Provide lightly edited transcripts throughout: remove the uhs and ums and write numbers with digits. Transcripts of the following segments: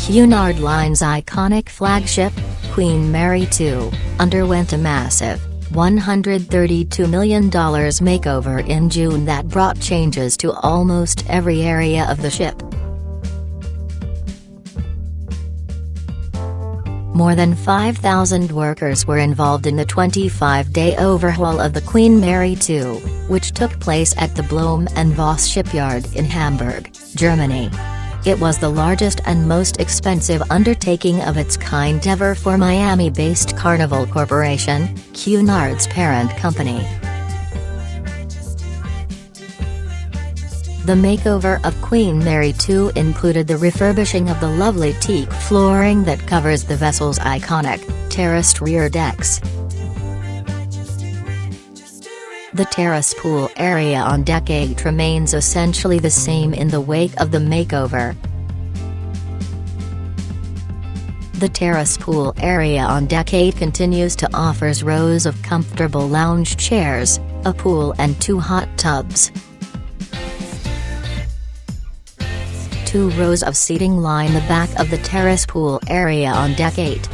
Cunard Line's iconic flagship, Queen Mary II, underwent a massive $132 million makeover in June that brought changes to almost every area of the ship. More than 5,000 workers were involved in the 25-day overhaul of the Queen Mary II, which took place at the Blohm & Voss shipyard in Hamburg, Germany. It was the largest and most expensive undertaking of its kind ever for Miami-based Carnival Corporation, CUNARD's parent company. The makeover of Queen Mary II included the refurbishing of the lovely teak flooring that covers the vessel's iconic, terraced rear decks. The terrace pool area on Deck 8 remains essentially the same in the wake of the makeover. The terrace pool area on Deck 8 continues to offer rows of comfortable lounge chairs, a pool and 2 hot tubs. 2 rows of seating line the back of the terrace pool area on Deck 8.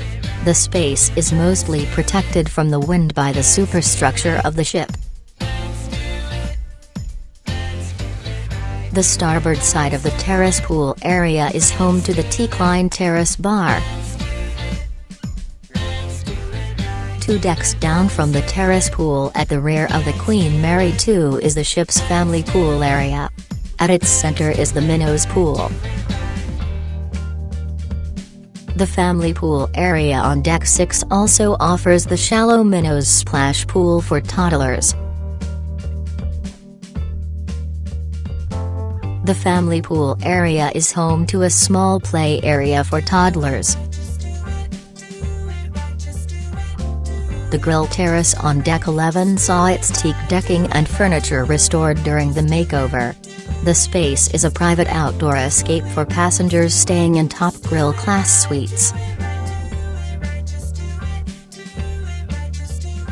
The space is mostly protected from the wind by the superstructure of the ship. The starboard side of the terrace pool area is home to the teak line terrace bar. 2 decks down from the terrace pool at the rear of the Queen Mary II is the ship's family pool area. At its center is the Minnows Pool. The family pool area on Deck 6 also offers the shallow Minnows splash pool for toddlers. The family pool area is home to a small play area for toddlers. The grill terrace on Deck 11 saw its teak decking and furniture restored during the makeover. The space is a private outdoor escape for passengers staying in top grill class suites.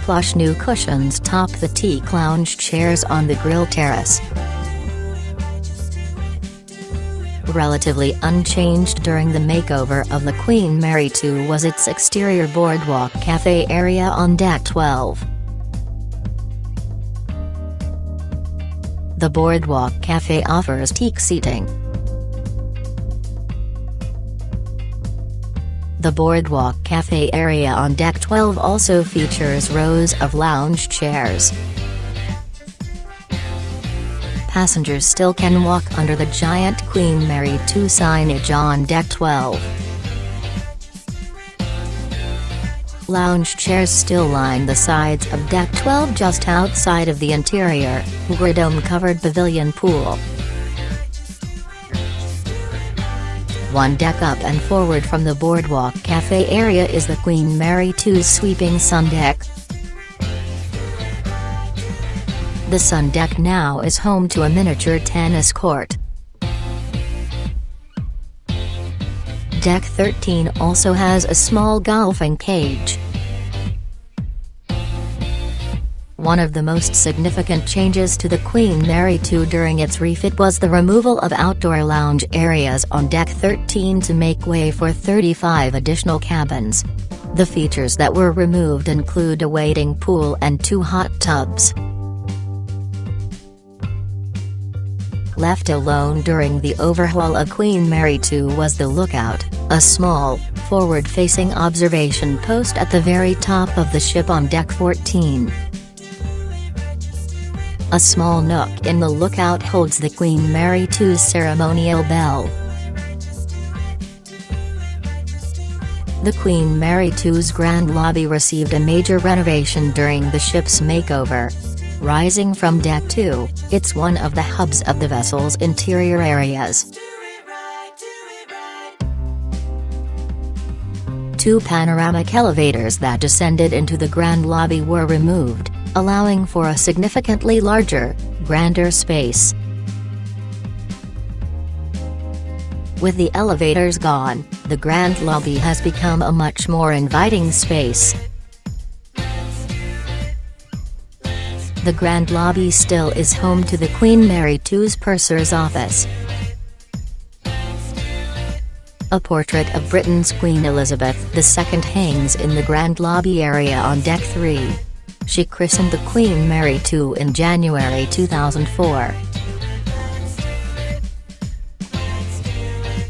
Plush new cushions top the teak lounge chairs on the grill terrace. Relatively unchanged during the makeover of the Queen Mary II was its exterior boardwalk cafe area on Deck 12. The Boardwalk Cafe offers teak seating. The Boardwalk Cafe area on Deck 12 also features rows of lounge chairs. Passengers still can walk under the giant Queen Mary II signage on Deck 12. Lounge chairs still line the sides of Deck 12 just outside of the interior, gridome-covered pavilion pool. 1 deck up and forward from the Boardwalk Cafe area is the Queen Mary II's sweeping sun deck. The sun deck now is home to a miniature tennis court. Deck 13 also has a small golfing cage. One of the most significant changes to the Queen Mary II during its refit was the removal of outdoor lounge areas on Deck 13 to make way for 35 additional cabins. The features that were removed include a wading pool and 2 hot tubs. Left alone during the overhaul of Queen Mary II was the lookout, a small, forward-facing observation post at the very top of the ship on Deck 14. A small nook in the lookout holds the Queen Mary II's ceremonial bell. The Queen Mary II's grand lobby received a major renovation during the ship's makeover. Rising from Deck 2, it's one of the hubs of the vessel's interior areas. 2 panoramic elevators that descended into the grand lobby were removed, allowing for a significantly larger, grander space. With the elevators gone, the grand lobby has become a much more inviting space. The grand lobby still is home to the Queen Mary II's purser's office. A portrait of Britain's Queen Elizabeth II hangs in the Grand Lobby area on Deck 3. She christened the Queen Mary II in January 2004.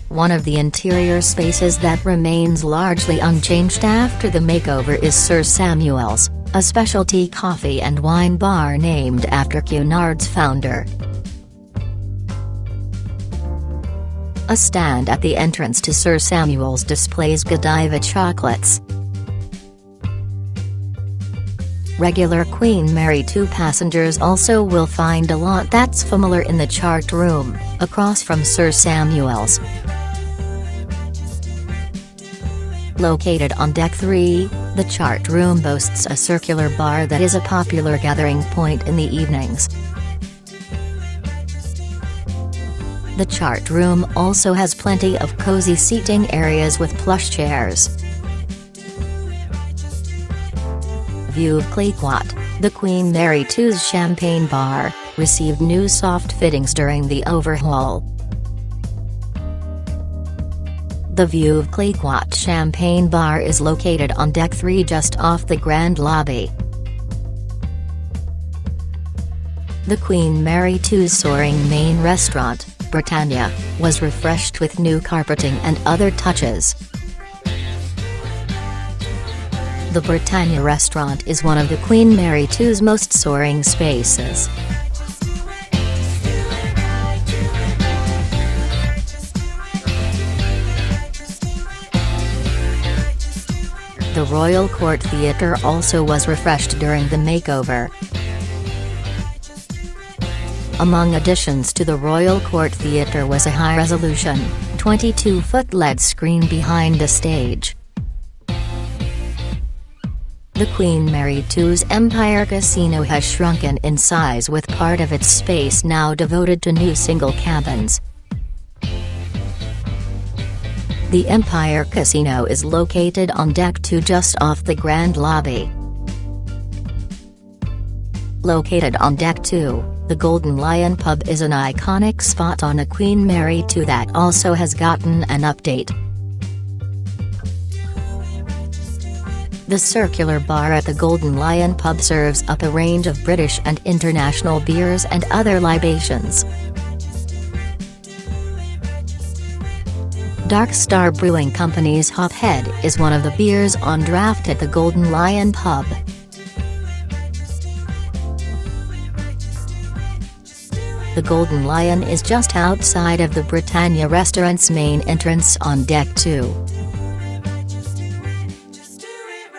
One of the interior spaces that remains largely unchanged after the makeover is Sir Samuel's, a specialty coffee and wine bar named after CUNARD's founder. A stand at the entrance to Sir Samuel's displays Godiva chocolates. Regular Queen Mary II passengers also will find a lot that's familiar in the chart room, across from Sir Samuel's. Located on Deck 3, the chart room boasts a circular bar that is a popular gathering point in the evenings. The chart room also has plenty of cozy seating areas with plush chairs. View of Cl.CSI, the Queen Mary II's champagne bar, received new soft fittings during the overhaul. The View of Cl.CSI champagne bar is located on Deck 3 just off the Grand Lobby. The Queen Mary II's soaring main restaurant, Britannia, was refreshed with new carpeting and other touches. The Britannia restaurant is one of the Queen Mary II's most soaring spaces. The Royal Court Theatre also was refreshed during the makeover. Among additions to the Royal Court Theatre was a high-resolution, 22-foot LED screen behind the stage. The Queen Mary II's Empire Casino has shrunken in size with part of its space now devoted to new single cabins. The Empire Casino is located on Deck 2 just off the Grand Lobby. Located on Deck 2, the Golden Lion pub is an iconic spot on a Queen Mary II that also has gotten an update. The circular bar at the Golden Lion pub serves up a range of British and international beers and other libations. Dark Star Brewing Company's Hophead is one of the beers on draft at the Golden Lion pub. The Golden Lion is just outside of the Britannia restaurant's main entrance on Deck 2.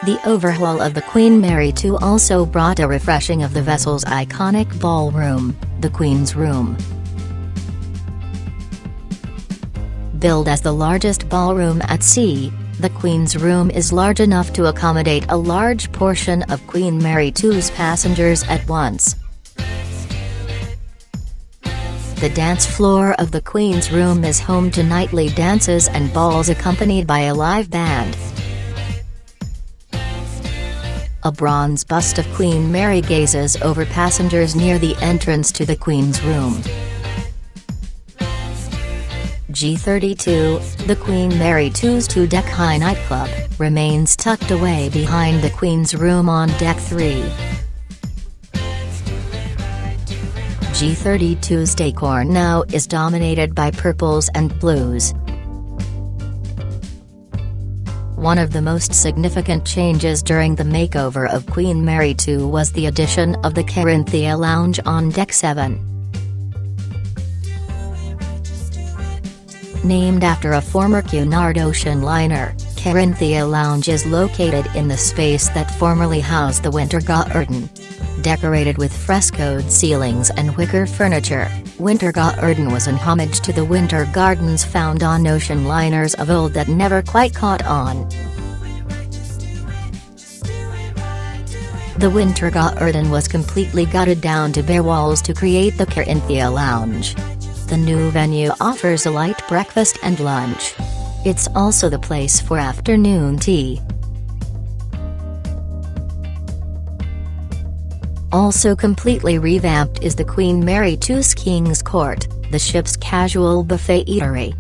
The overhaul of the Queen Mary II also brought a refreshing of the vessel's iconic ballroom, the Queen's Room. Billed as the largest ballroom at sea, the Queen's Room is large enough to accommodate a large portion of Queen Mary II's passengers at once. The dance floor of the Queen's Room is home to nightly dances and balls accompanied by a live band. A bronze bust of Queen Mary gazes over passengers near the entrance to the Queen's Room. G32, the Queen Mary II's two-deck high nightclub, remains tucked away behind the Queen's Room on Deck 3. G32's decor now is dominated by purples and blues. One of the most significant changes during the makeover of Queen Mary II was the addition of the Cr.CSI lounge on Deck 7. Named after a former Cunard ocean liner, Cr.CSI Lounge is located in the space that formerly housed the Winter Garden. Decorated with frescoed ceilings and wicker furniture, Winter Garden was an homage to the winter gardens found on ocean liners of old that never quite caught on. The Winter Garden was completely gutted down to bare walls to create the Cr.CSI Lounge. The new venue offers a light breakfast and lunch. It's also the place for afternoon tea. Also completely revamped is the Queen Mary II's King's Court, the ship's casual buffet eatery.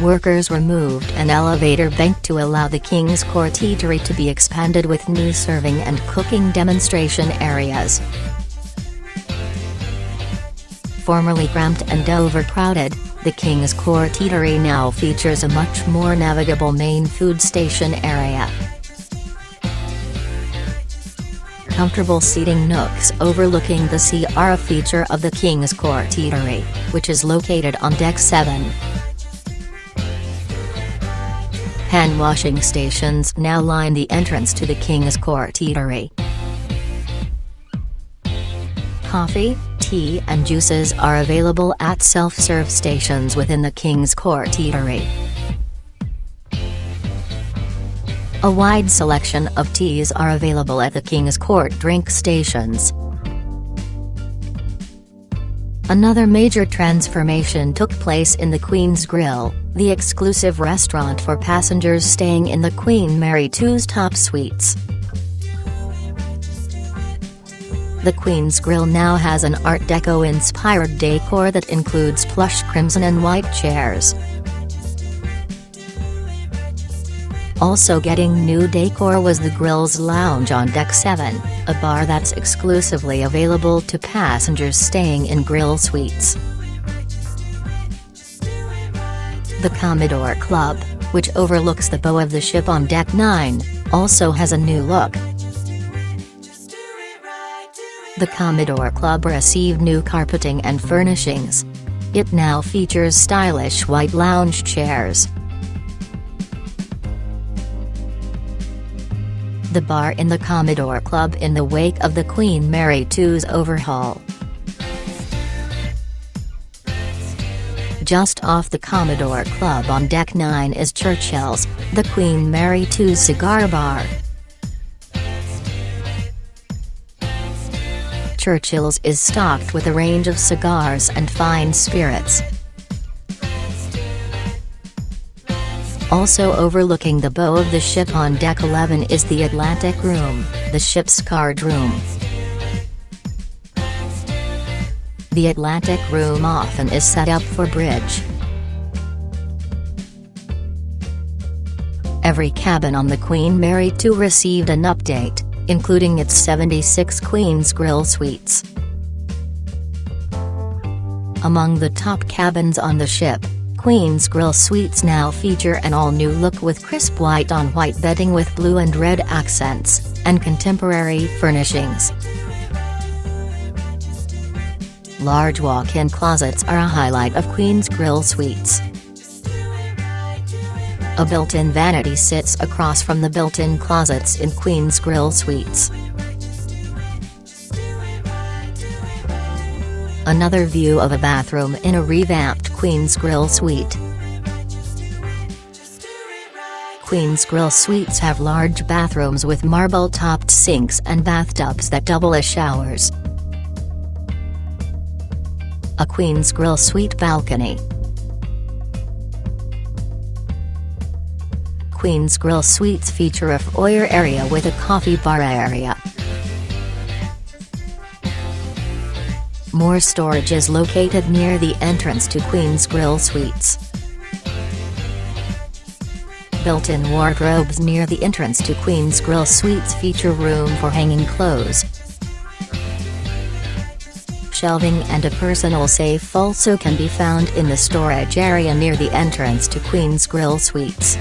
Workers removed an elevator bank to allow the King's Court Eatery to be expanded with new serving and cooking demonstration areas. Formerly cramped and overcrowded, the King's Court Eatery now features a much more navigable main food station area. Comfortable seating nooks overlooking the sea are a feature of the King's Court Eatery, which is located on Deck 7. Hand washing stations now line the entrance to the King's Court Eatery. Coffee, tea and juices are available at self-serve stations within the King's Court Eatery. A wide selection of teas are available at the King's Court drink stations. Another major transformation took place in the Queen's Grill, the exclusive restaurant for passengers staying in the Queen Mary II's top suites. The Queen's Grill now has an Art Deco-inspired decor that includes plush crimson and white chairs. Also getting new decor was the Grill's lounge on Deck 7, a bar that's exclusively available to passengers staying in Grill suites. The Commodore Club, which overlooks the bow of the ship on Deck 9, also has a new look. The Commodore Club received new carpeting and furnishings. It now features stylish white lounge chairs. The bar in the Commodore Club in the wake of the Queen Mary II's overhaul. Just off the Commodore Club on Deck 9 is Churchill's, the Queen Mary II's cigar bar. Churchill's is stocked with a range of cigars and fine spirits. Also overlooking the bow of the ship on Deck 11 is the Atlantic Room, the ship's card room. The Atlantic Room often is set up for bridge. Every cabin on the Queen Mary II received an update, including its 76 Queen's Grill suites. Among the top cabins on the ship, Queen's Grill suites now feature an all-new look with crisp white-on-white bedding with blue and red accents, and contemporary furnishings. Large walk-in closets are a highlight of Queen's Grill suites. A built-in vanity sits across from the built-in closets in Queen's Grill suites. Another view of a bathroom in a revamped Queen's Grill suite. Queen's Grill suites have large bathrooms with marble-topped sinks and bathtubs that double as showers. A Queen's Grill suite balcony. Queen's Grill suites feature a foyer area with a coffee bar area. More storage is located near the entrance to Queen's Grill suites. Built-in wardrobes near the entrance to Queen's Grill suites feature room for hanging clothes. Shelving and a personal safe also can be found in the storage area near the entrance to Queen's Grill suites.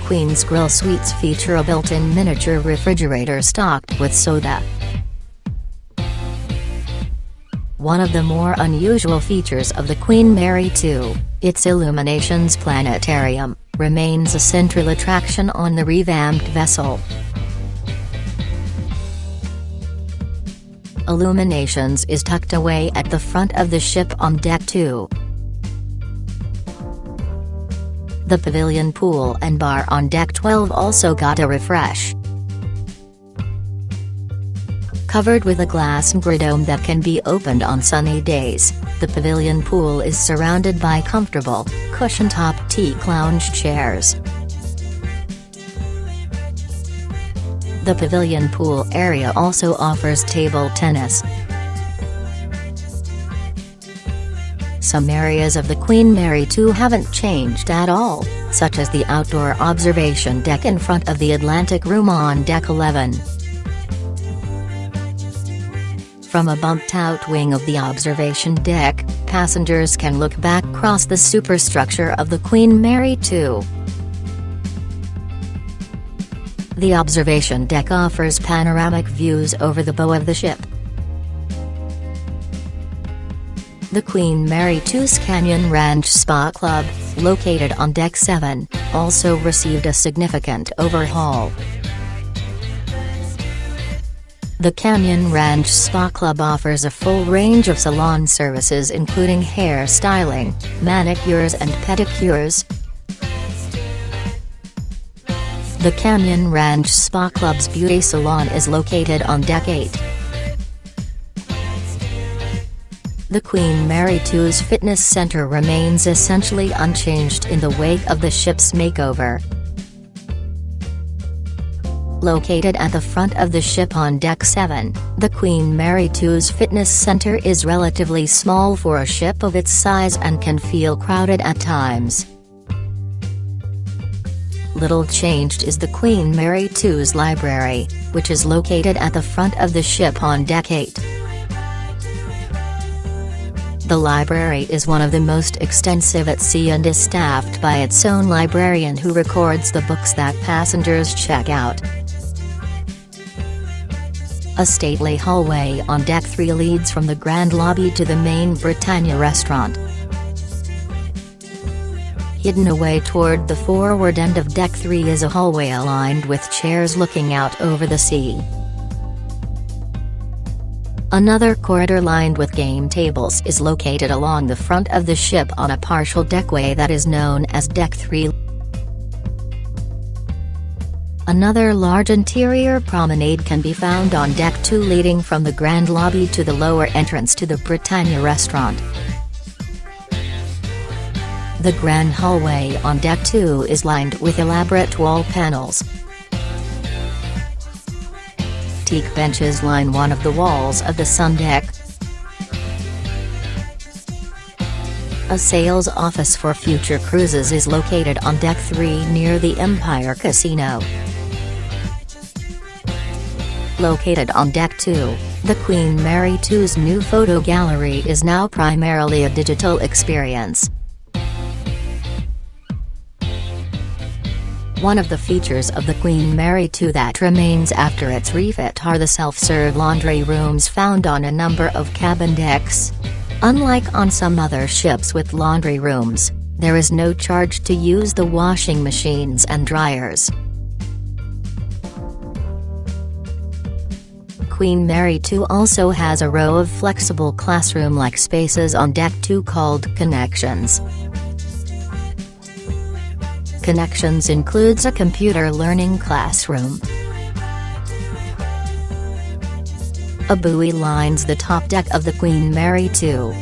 Queen's Grill suites feature a built-in miniature refrigerator stocked with soda. One of the more unusual features of the Queen Mary II, its Illuminations Planetarium, remains a central attraction on the revamped vessel. Illuminations is tucked away at the front of the ship on Deck 2. The pavilion pool and bar on Deck 12 also got a refresh. Covered with a glass gridome that can be opened on sunny days, the pavilion pool is surrounded by comfortable, cushion-top teak lounge chairs. The pavilion pool area also offers table tennis. Some areas of the Queen Mary 2 haven't changed at all, such as the outdoor observation deck in front of the Atlantic Room on Deck 11. From a bumped-out wing of the observation deck, passengers can look back across the superstructure of the Queen Mary 2. The observation deck offers panoramic views over the bow of the ship. The Queen Mary 2's Canyon Ranch Spa Club, located on Deck 7, also received a significant overhaul. The Canyon Ranch Spa Club offers a full range of salon services including hair styling, manicures and pedicures. The Canyon Ranch Spa Club's beauty salon is located on Deck 8. The Queen Mary 2's fitness center remains essentially unchanged in the wake of the ship's makeover. Located at the front of the ship on Deck 7, the Queen Mary 2's fitness center is relatively small for a ship of its size and can feel crowded at times. Little changed is the Queen Mary 2's library, which is located at the front of the ship on Deck 8. The library is one of the most extensive at sea and is staffed by its own librarian who records the books that passengers check out. A stately hallway on Deck 3 leads from the grand lobby to the main Britannia restaurant. Hidden away toward the forward end of Deck 3 is a hallway aligned with chairs looking out over the sea. Another corridor lined with game tables is located along the front of the ship on a partial deckway that is known as Deck 3. Another large interior promenade can be found on Deck 2 leading from the grand lobby to the lower entrance to the Britannia restaurant. The grand hallway on Deck 2 is lined with elaborate wall panels. Teak benches line one of the walls of the sun deck. A sales office for future cruises is located on Deck 3 near the Empire Casino. Located on Deck 2, the Queen Mary 2's new photo gallery is now primarily a digital experience. One of the features of the Queen Mary 2 that remains after its refit are the self-serve laundry rooms found on a number of cabin decks. Unlike on some other ships with laundry rooms, there is no charge to use the washing machines and dryers. Queen Mary 2 also has a row of flexible classroom-like spaces on Deck 2 called Connections. Connections includes a computer learning classroom. A buoy lines the top deck of the Queen Mary 2.